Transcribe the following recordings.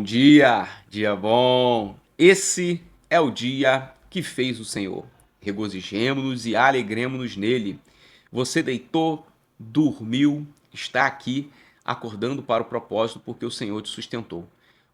Dia bom. Esse é o dia que fez o Senhor. Regozijemo-nos e alegremo-nos nele. Você deitou, dormiu, está aqui, acordando para o propósito porque o Senhor te sustentou.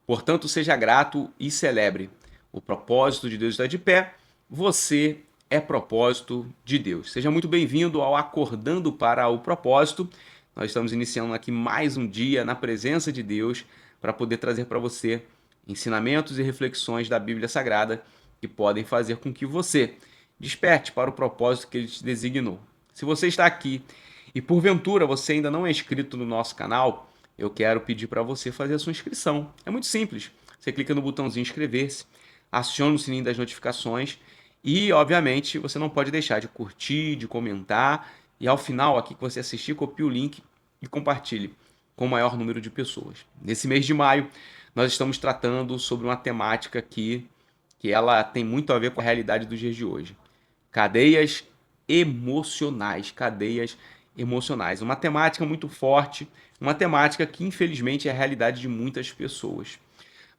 Portanto, seja grato e celebre. O propósito de Deus está de pé, você é propósito de Deus. Seja muito bem-vindo ao Acordando para o Propósito. Nós estamos iniciando aqui mais um dia na presença de Deus para poder trazer para você ensinamentos e reflexões da Bíblia Sagrada que podem fazer com que você desperte para o propósito que Ele te designou. Se você está aqui e porventura você ainda não é inscrito no nosso canal, eu quero pedir para você fazer a sua inscrição. É muito simples. Você clica no botãozinho inscrever-se, aciona o sininho das notificações e, obviamente, você não pode deixar de curtir, de comentar e ao final, aqui que você assistir, copie o link e compartilhe com o maior número de pessoas. Nesse mês de maio, nós estamos tratando sobre uma temática que ela tem muito a ver com a realidade dos dias de hoje. Cadeias emocionais, cadeias emocionais. Uma temática muito forte, uma temática que infelizmente é a realidade de muitas pessoas.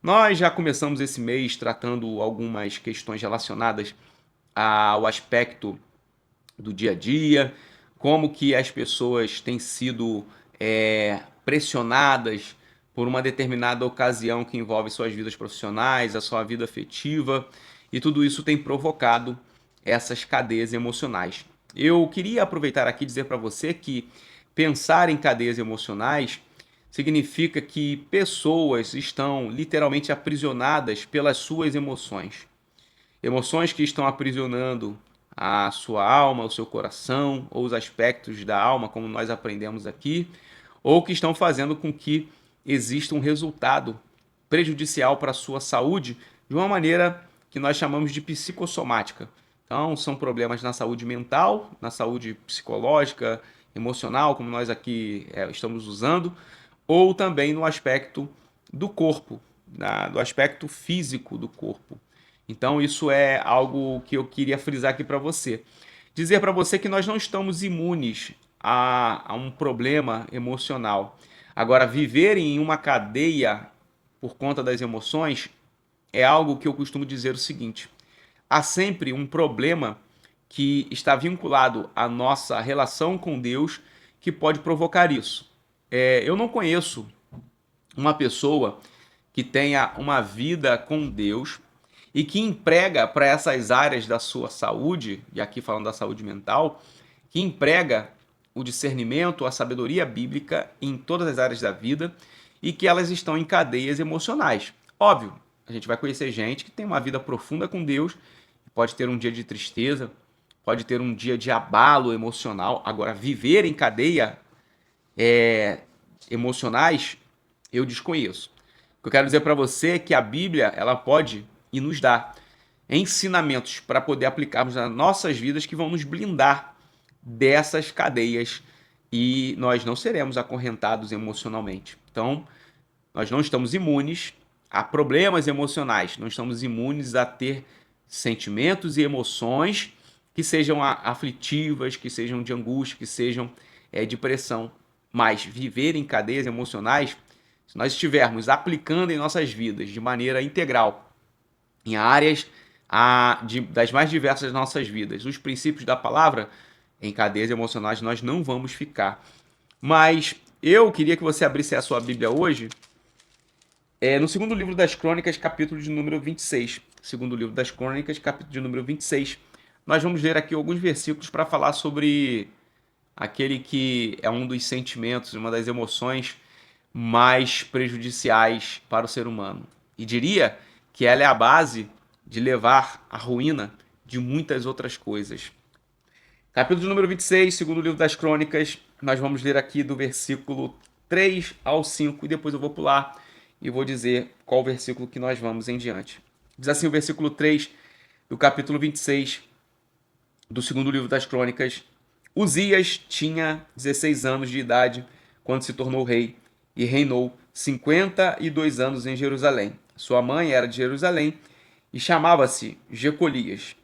Nós já começamos esse mês tratando algumas questões relacionadas ao aspecto do dia a dia, como que as pessoas têm sido pressionadas por uma determinada ocasião que envolve suas vidas profissionais, a sua vida afetiva, e tudo isso tem provocado essas cadeias emocionais. Eu queria aproveitar aqui e dizer para você que pensar em cadeias emocionais significa que pessoas estão literalmente aprisionadas pelas suas emoções. Emoções que estão aprisionando a sua alma, o seu coração, ou os aspectos da alma, como nós aprendemos aqui, ou que estão fazendo com que exista um resultado prejudicial para a sua saúde de uma maneira que nós chamamos de psicossomática. Então, são problemas na saúde mental, na saúde psicológica, emocional, como nós aqui estamos usando, ou também no aspecto do corpo, do aspecto físico do corpo. Então, isso é algo que eu queria frisar aqui para você. Dizer para você que nós não estamos imunes a um problema emocional. Agora, viver em uma cadeia por conta das emoções é algo que eu costumo dizer o seguinte: há sempre um problema que está vinculado à nossa relação com Deus que pode provocar isso. Eu não conheço uma pessoa que tenha uma vida com Deus e que emprega para essas áreas da sua saúde, e aqui falando da saúde mental, que emprega o discernimento, a sabedoria bíblica em todas as áreas da vida e que elas estão em cadeias emocionais. Óbvio, a gente vai conhecer gente que tem uma vida profunda com Deus, pode ter um dia de tristeza, pode ter um dia de abalo emocional. Agora, viver em cadeia emocionais, eu desconheço. O que eu quero dizer para você é que a Bíblia ela pode e nos dá ensinamentos para poder aplicarmos nas nossas vidas que vão nos blindar dessas cadeias e nós não seremos acorrentados emocionalmente. Então, nós não estamos imunes a problemas emocionais, não estamos imunes a ter sentimentos e emoções que sejam aflitivas, que sejam de angústia, que sejam de pressão. Mas viver em cadeias emocionais, se nós estivermos aplicando em nossas vidas de maneira integral, em áreas das mais diversas das nossas vidas, os princípios da palavra, em cadeias emocionais nós não vamos ficar. Mas eu queria que você abrisse a sua Bíblia hoje, no segundo livro das Crônicas, capítulo de número 26. Segundo livro das Crônicas, capítulo de número 26. Nós vamos ler aqui alguns versículos para falar sobre aquele que é um dos sentimentos, uma das emoções mais prejudiciais para o ser humano. E diria que ela é a base de levar à ruína de muitas outras coisas. Capítulo de número 26, segundo livro das Crônicas, nós vamos ler aqui do versículo 3 ao 5 e depois eu vou pular e vou dizer qual o versículo que nós vamos em diante. Diz assim o versículo 3 do capítulo 26 do segundo livro das Crônicas: Uzias tinha 16 anos de idade quando se tornou rei e reinou 52 anos em Jerusalém. Sua mãe era de Jerusalém e chamava-se Jecolias.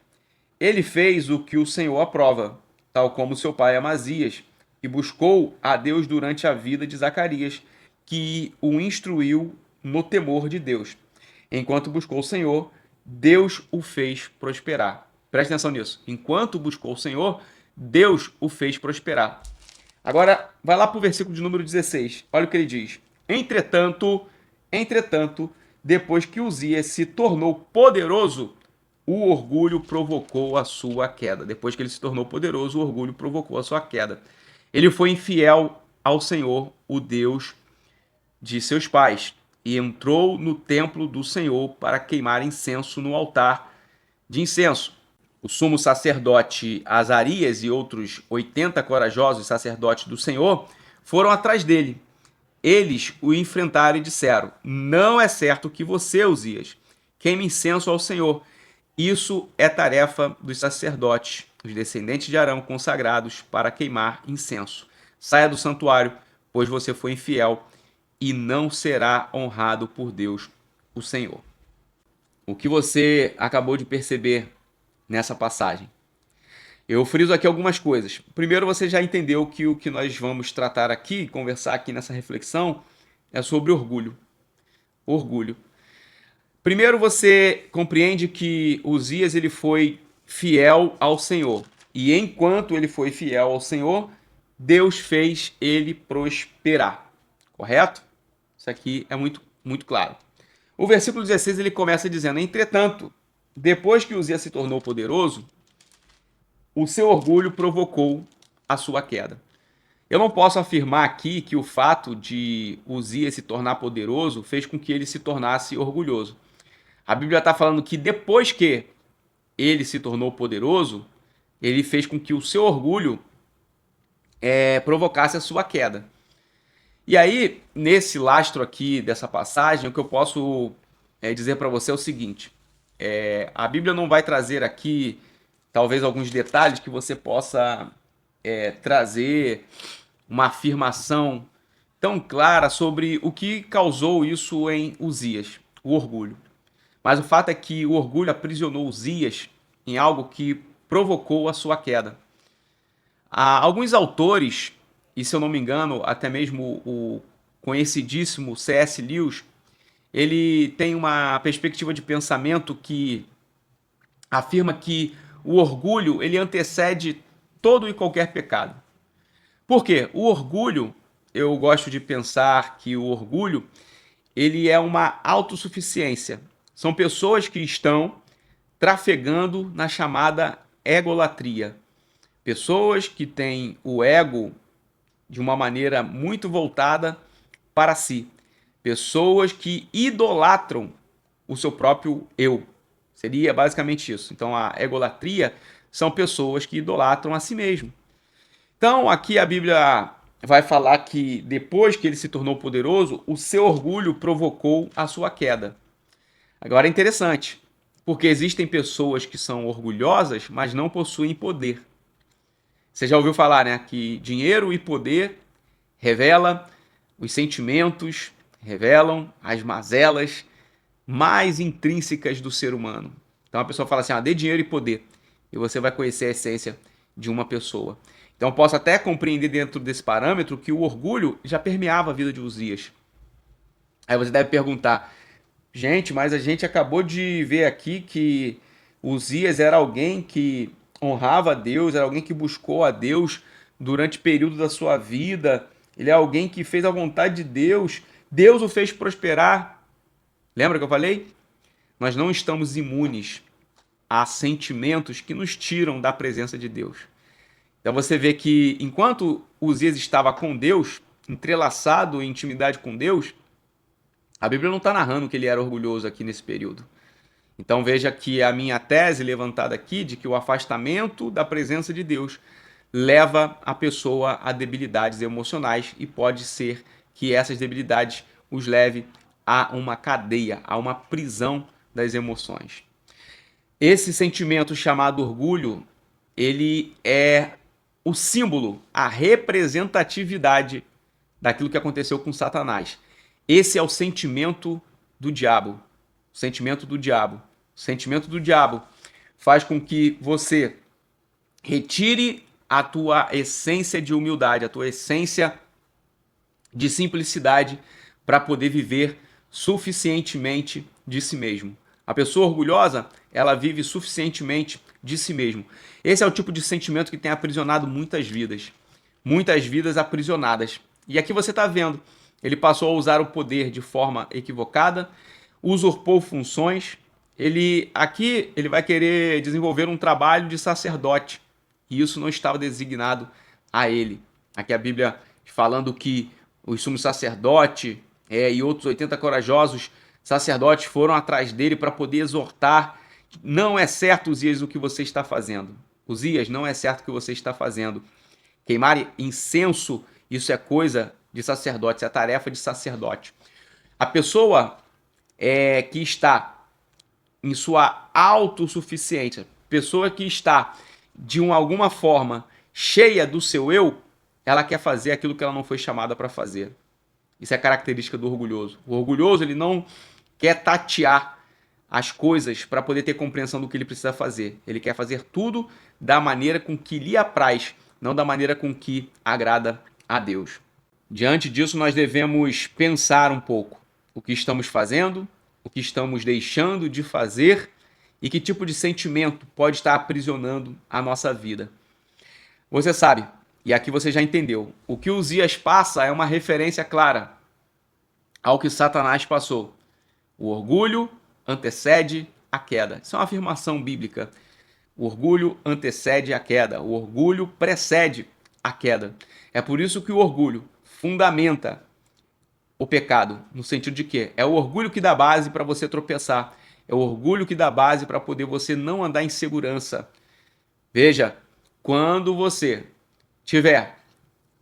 Ele fez o que o Senhor aprova, tal como seu pai Amazias, e buscou a Deus durante a vida de Zacarias, que o instruiu no temor de Deus. Enquanto buscou o Senhor, Deus o fez prosperar. Preste atenção nisso. Enquanto buscou o Senhor, Deus o fez prosperar. Agora, vai lá para o versículo de número 16. Olha o que ele diz. Entretanto, depois que Uzias se tornou poderoso, o orgulho provocou a sua queda. Depois que ele se tornou poderoso, o orgulho provocou a sua queda. Ele foi infiel ao Senhor, o Deus de seus pais, e entrou no templo do Senhor para queimar incenso no altar de incenso. O sumo sacerdote Azarias e outros 80 corajosos sacerdotes do Senhor foram atrás dele. Eles o enfrentaram e disseram: não é certo que você, Uzias, queime incenso ao Senhor. Isso é tarefa dos sacerdotes, os descendentes de Arão consagrados para queimar incenso. Saia do santuário, pois você foi infiel e não será honrado por Deus, o Senhor. O que você acabou de perceber nessa passagem? Eu friso aqui algumas coisas. Primeiro, você já entendeu que o que nós vamos tratar aqui, conversar aqui nessa reflexão, é sobre orgulho. Orgulho. Primeiro, você compreende que Uzias ele foi fiel ao Senhor. E enquanto ele foi fiel ao Senhor, Deus fez ele prosperar. Correto? Isso aqui é muito claro. O versículo 16 ele começa dizendo: entretanto, depois que Uzias se tornou poderoso, o seu orgulho provocou a sua queda. Eu não posso afirmar aqui que o fato de Uzias se tornar poderoso fez com que ele se tornasse orgulhoso. A Bíblia está falando que depois que ele se tornou poderoso, ele fez com que o seu orgulho provocasse a sua queda. E aí, nesse lastro aqui dessa passagem, o que eu posso dizer para você é o seguinte: a Bíblia não vai trazer aqui, talvez, alguns detalhes que você possa trazer uma afirmação tão clara sobre o que causou isso em Uzias, o orgulho. Mas o fato é que o orgulho aprisionou Uzias em algo que provocou a sua queda. Há alguns autores, e se eu não me engano, até mesmo o conhecidíssimo C.S. Lewis, ele tem uma perspectiva de pensamento que afirma que o orgulho ele antecede todo e qualquer pecado. Por quê? O orgulho, eu gosto de pensar que o orgulho ele é uma autossuficiência. São pessoas que estão trafegando na chamada egolatria. Pessoas que têm o ego de uma maneira muito voltada para si. Pessoas que idolatram o seu próprio eu. Seria basicamente isso. Então a egolatria são pessoas que idolatram a si mesmo. Então aqui a Bíblia vai falar que depois que ele se tornou poderoso, o seu orgulho provocou a sua queda. Agora é interessante, porque existem pessoas que são orgulhosas, mas não possuem poder. Você já ouviu falar, né, que dinheiro e poder revela os sentimentos, revelam as mazelas mais intrínsecas do ser humano. Então a pessoa fala assim: dê dinheiro e poder, e você vai conhecer a essência de uma pessoa. Então eu posso até compreender dentro desse parâmetro que o orgulho já permeava a vida de Uzias. Aí você deve perguntar: gente, mas a gente acabou de ver aqui que Uzias era alguém que honrava a Deus, era alguém que buscou a Deus durante o período da sua vida, ele é alguém que fez a vontade de Deus, Deus o fez prosperar. Lembra que eu falei? Nós não estamos imunes a sentimentos que nos tiram da presença de Deus. Então você vê que enquanto Uzias estava com Deus, entrelaçado em intimidade com Deus, a Bíblia não está narrando que ele era orgulhoso aqui nesse período. Então veja que a minha tese levantada aqui de que o afastamento da presença de Deus leva a pessoa a debilidades emocionais e pode ser que essas debilidades os leve a uma cadeia, a uma prisão das emoções. Esse sentimento chamado orgulho, ele é o símbolo, a representatividade daquilo que aconteceu com Satanás. Esse é o sentimento do diabo. O sentimento do diabo. O sentimento do diabo faz com que você retire a tua essência de humildade, a tua essência de simplicidade para poder viver suficientemente de si mesmo. A pessoa orgulhosa, ela vive suficientemente de si mesmo. Esse é o tipo de sentimento que tem aprisionado muitas vidas aprisionadas. E aqui você está vendo, ele passou a usar o poder de forma equivocada, usurpou funções. Ele vai querer desenvolver um trabalho de sacerdote, e isso não estava designado a ele. Aqui a Bíblia falando que os sumos sacerdotes e outros 80 corajosos sacerdotes foram atrás dele para poder exortar. Não é certo, Uzias, o que você está fazendo. Uzias, não é certo o que você está fazendo. Queimar incenso, isso é coisa de sacerdote, é tarefa de sacerdote. A pessoa que está em sua autossuficiência, pessoa que está de alguma forma cheia do seu eu, ela quer fazer aquilo que ela não foi chamada para fazer. Isso é característica do orgulhoso. O orgulhoso, ele não quer tatear as coisas para poder ter compreensão do que ele precisa fazer. Ele quer fazer tudo da maneira com que lhe apraz, não da maneira com que agrada a Deus. Diante disso, nós devemos pensar um pouco o que estamos fazendo, o que estamos deixando de fazer e que tipo de sentimento pode estar aprisionando a nossa vida. Você sabe, e aqui você já entendeu, o que Uzias passa é uma referência clara ao que Satanás passou. O orgulho antecede a queda. Isso é uma afirmação bíblica. O orgulho antecede a queda. O orgulho precede a queda. É por isso que o orgulho fundamenta o pecado, no sentido de que é o orgulho que dá base para você tropeçar. É o orgulho que dá base para poder você não andar em segurança. Veja, quando você tiver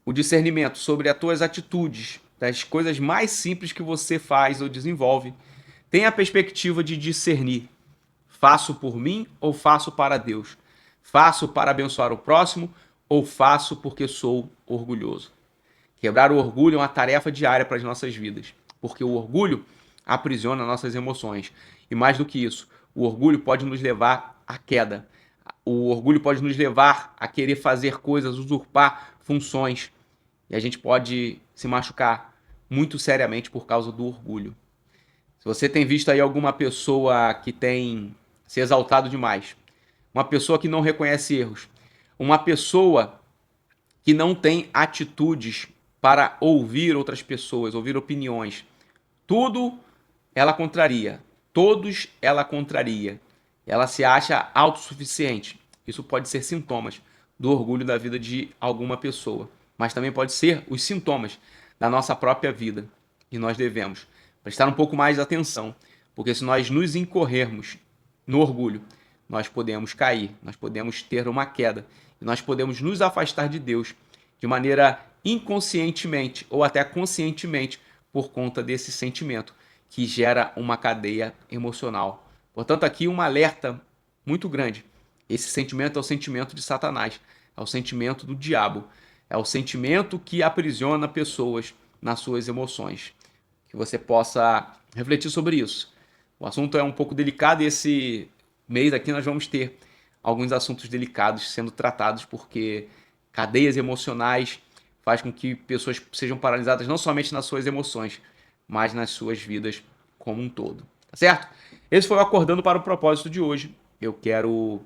o discernimento sobre as tuas atitudes, das coisas mais simples que você faz ou desenvolve, tenha a perspectiva de discernir. Faço por mim ou faço para Deus? Faço para abençoar o próximo ou faço porque sou orgulhoso? Quebrar o orgulho é uma tarefa diária para as nossas vidas, porque o orgulho aprisiona nossas emoções. E mais do que isso, o orgulho pode nos levar à queda. O orgulho pode nos levar a querer fazer coisas, usurpar funções. E a gente pode se machucar muito seriamente por causa do orgulho. Se você tem visto aí alguma pessoa que tem se exaltado demais, uma pessoa que não reconhece erros, uma pessoa que não tem atitudes para ouvir outras pessoas, ouvir opiniões, tudo ela contraria, todos ela contraria. Ela se acha autossuficiente. Isso pode ser sintomas do orgulho da vida de alguma pessoa, mas também pode ser os sintomas da nossa própria vida. E nós devemos prestar um pouco mais de atenção, porque se nós nos incorrermos no orgulho, nós podemos cair, nós podemos ter uma queda, e nós podemos nos afastar de Deus de maneira inconscientemente ou até conscientemente por conta desse sentimento que gera uma cadeia emocional. Portanto, aqui um alerta muito grande. Esse sentimento é o sentimento de Satanás, é o sentimento do diabo, é o sentimento que aprisiona pessoas nas suas emoções. Que você possa refletir sobre isso. O assunto é um pouco delicado e esse mês aqui nós vamos ter alguns assuntos delicados sendo tratados, porque cadeias emocionais faz com que pessoas sejam paralisadas não somente nas suas emoções, mas nas suas vidas como um todo. Tá certo? Esse foi o Acordando para o Propósito de hoje. Eu quero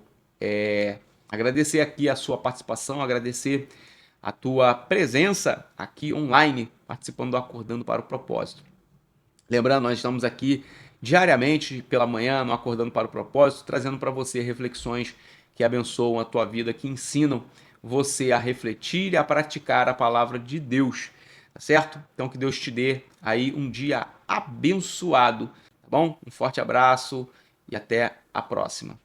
agradecer aqui a sua participação, agradecer a tua presença aqui online, participando do Acordando para o Propósito. Lembrando, nós estamos aqui diariamente pela manhã no Acordando para o Propósito, trazendo para você reflexões que abençoam a tua vida, que ensinam você a refletir e a praticar a palavra de Deus, tá certo? Então que Deus te dê aí um dia abençoado, tá bom? Um forte abraço e até a próxima.